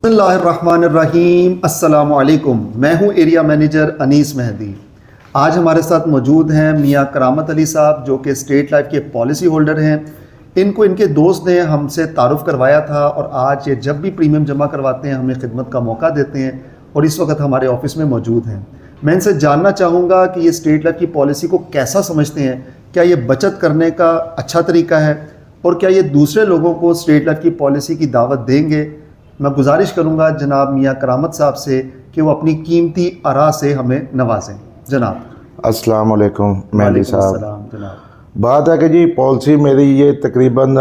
بسم اللہ الرحمن الرحیم۔ السلام علیکم، میں ہوں ایریا مینیجر انیس مہدی۔ آج ہمارے ساتھ موجود ہیں میاں کرامت علی صاحب، جو کہ اسٹیٹ لائف کے پالیسی ہولڈر ہیں۔ ان کو ان کے دوست نے ہم سے تعارف کروایا تھا، اور آج یہ جب بھی پریمیم جمع کرواتے ہیں ہمیں خدمت کا موقع دیتے ہیں، اور اس وقت ہمارے آفس میں موجود ہیں۔ میں ان سے جاننا چاہوں گا کہ یہ اسٹیٹ لائف کی پالیسی کو کیسا سمجھتے ہیں، کیا یہ بچت کرنے کا اچھا طریقہ ہے، اور کیا یہ دوسرے لوگوں کو اسٹیٹ لائف کی پالیسی کی دعوت دیں گے۔ میں گزارش کروں گا جناب میاں کرامت صاحب سے کہ وہ اپنی قیمتی آراء سے ہمیں نوازیں۔ جناب السلام علیکم مہدی صاحب۔ السلام جناب۔ بات ہے کہ جی پالیسی میری یہ تقریباً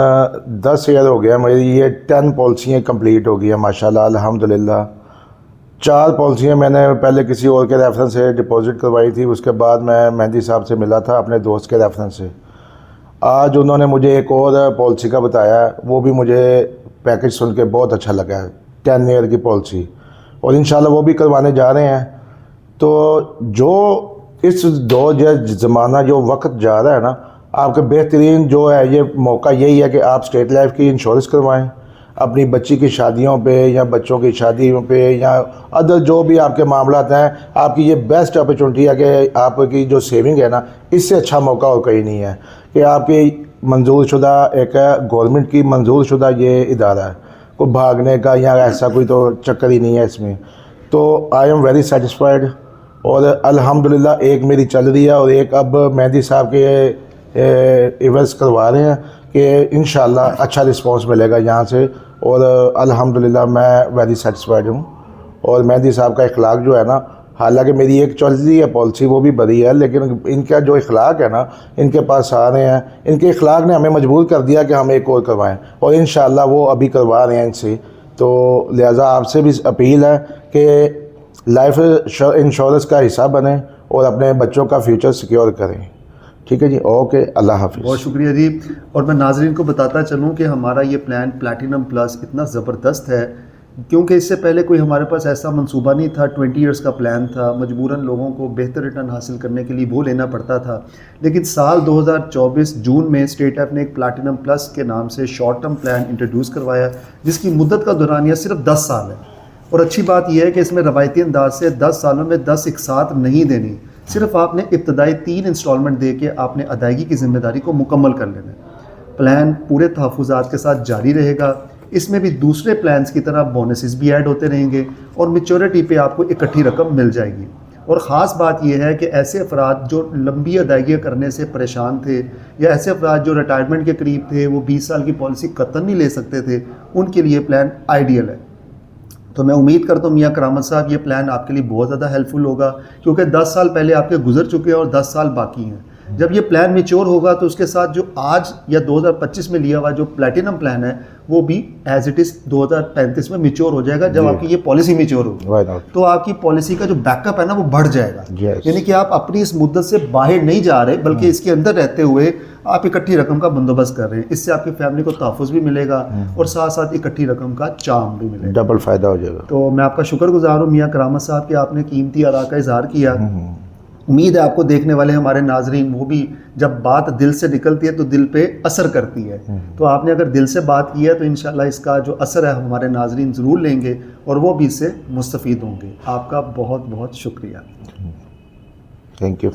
10 ایئر ہو گیا، میری یہ 10 پالیسیاں کمپلیٹ ہو گئی ہیں ماشاءاللہ الحمدللہ۔ 4 پالیسیاں میں نے پہلے کسی اور کے ریفرنس سے ڈپازٹ کروائی تھی، اس کے بعد میں مہدی صاحب سے ملا تھا اپنے دوست کے ریفرنس سے۔ آج انہوں نے مجھے ایک اور پالیسی کا بتایا، وہ بھی مجھے پیکج سن کے بہت اچھا لگا ہے، 10 ایئر کی پالیسی، اور انشاءاللہ وہ بھی کروانے جا رہے ہیں۔ تو جو اس دور زمانہ جو وقت جا رہا ہے نا، آپ کا بہترین جو ہے یہ موقع یہی ہے کہ آپ اسٹیٹ لائف کی انشورنس کروائیں اپنی بچی کی شادیوں پہ یا بچوں کی شادیوں پہ یا ادر جو بھی آپ کے معاملات ہیں۔ آپ کی یہ بیسٹ اپرچونٹی ہے کہ آپ کی جو سیونگ ہے نا، اس سے اچھا موقع اور کہیں نہیں ہے کہ آپ کی منظور شدہ ایک گورنمنٹ کی منظور شدہ یہ ادارہ ہے، کوئی بھاگنے کا یا ایسا کوئی تو چکر ہی نہیں ہے اس میں۔ تو آئی ایم ویری سیٹسفائیڈ، اور الحمدللہ ایک میری چل رہی ہے اور ایک اب مہدی صاحب کے ایونٹس کروا رہے ہیں کہ انشاءاللہ اچھا رسپانس ملے گا یہاں سے، اور الحمدللہ میں ویری سیٹسفائیڈ ہوں۔ اور مہدی صاحب کا اخلاق جو ہے نا، حالانکہ میری ایک چل رہی ہے پالیسی وہ بھی بڑی ہے، لیکن ان کا جو اخلاق ہے نا، ان کے پاس آ رہے ہیں، ان کے اخلاق نے ہمیں مجبور کر دیا کہ ہم ایک اور کروائیں، اور انشاءاللہ وہ ابھی کروا رہے ہیں ان سے۔ تو لہٰذا آپ سے بھی اپیل ہے کہ لائف انشورنس کا حصہ بنیں اور اپنے بچوں کا فیوچر سیکیور کریں۔ ٹھیک ہے جی، اوکے، اللہ حافظ۔ بہت شکریہ جی۔ اور میں ناظرین کو بتاتا چلوں کہ ہمارا یہ پلان پلیٹینم پلس اتنا زبردست ہے کیونکہ اس سے پہلے کوئی ہمارے پاس ایسا منصوبہ نہیں تھا۔ 20 ایئرس کا پلان تھا، مجبوراً لوگوں کو بہتر ریٹرن حاصل کرنے کے لیے وہ لینا پڑتا تھا۔ لیکن سال 2024 جون میں اسٹیٹ لائف نے ایک پلیٹینم پلس کے نام سے شارٹ ٹرم پلان انٹروڈیوس کروایا، جس کی مدت کا دورانیہ صرف 10 سال ہے۔ اور اچھی بات یہ ہے کہ اس میں روایتی انداز سے 10 سالوں میں 10 ایک ساتھ نہیں دینی، صرف آپ نے ابتدائی 3 انسٹالمنٹ دے کے آپ نے ادائیگی کی ذمہ داری کو مکمل کر لینا ہے۔ پلان پورے تحفظات کے ساتھ جاری رہے گا۔ اس میں بھی دوسرے پلانز کی طرح بونسز بھی ایڈ ہوتے رہیں گے، اور میچورٹی پہ آپ کو اکٹھی رقم مل جائے گی۔ اور خاص بات یہ ہے کہ ایسے افراد جو لمبی ادائیگیاں کرنے سے پریشان تھے، یا ایسے افراد جو ریٹائرمنٹ کے قریب تھے، وہ 20 سال کی پالیسی قطعاً نہیں لے سکتے تھے، ان کے لیے پلان آئیڈیل ہے۔ تو میں امید کرتا ہوں میاں کرامت صاحب یہ پلان آپ کے لیے بہت زیادہ ہیلپ فل ہوگا، کیونکہ 10 سال پہلے آپ کے گزر چکے ہیں اور 10 سال باقی ہیں۔ جب یہ پلان میچور ہوگا تو اس کے ساتھ جو آج یا 2025 میں لیا ہوا جو پلیٹینم پلان ہے وہ بھی ایز اٹ از 2035 میں میچور ہو جائے گا، جب آپ کی یہ پالیسی میچور ہوگی۔ تو آپ کی پالیسی کا جو بیک اپ ہے نا وہ بڑھ جائے گا، یعنی کہ آپ اپنی اس مدت سے باہر نہیں جا رہے بلکہ اس کے اندر رہتے ہوئے آپ اکٹھی رقم کا بندوبست کر رہے ہیں۔ اس سے آپ کی فیملی کو تحفظ بھی ملے گا اور ساتھ ساتھ اکٹھی رقم کا چام بھی ملے گا، ڈبل فائدہ ہو جائے گا۔ تو میں آپ کا شکر گزار ہوں میاں کرامت صاحب کہ آپ نے قیمتی آراء کا اظہار کیا۔ امید ہے آپ کو دیکھنے والے ہمارے ناظرین وہ بھی جب بات دل سے نکلتی ہے تو دل پہ اثر کرتی ہے، تو آپ نے اگر دل سے بات کی ہے تو انشاءاللہ اس کا جو اثر ہے ہمارے ناظرین ضرور لیں گے اور وہ بھی اس سے مستفید ہوں گے۔ آپ کا بہت بہت شکریہ۔ Thank you.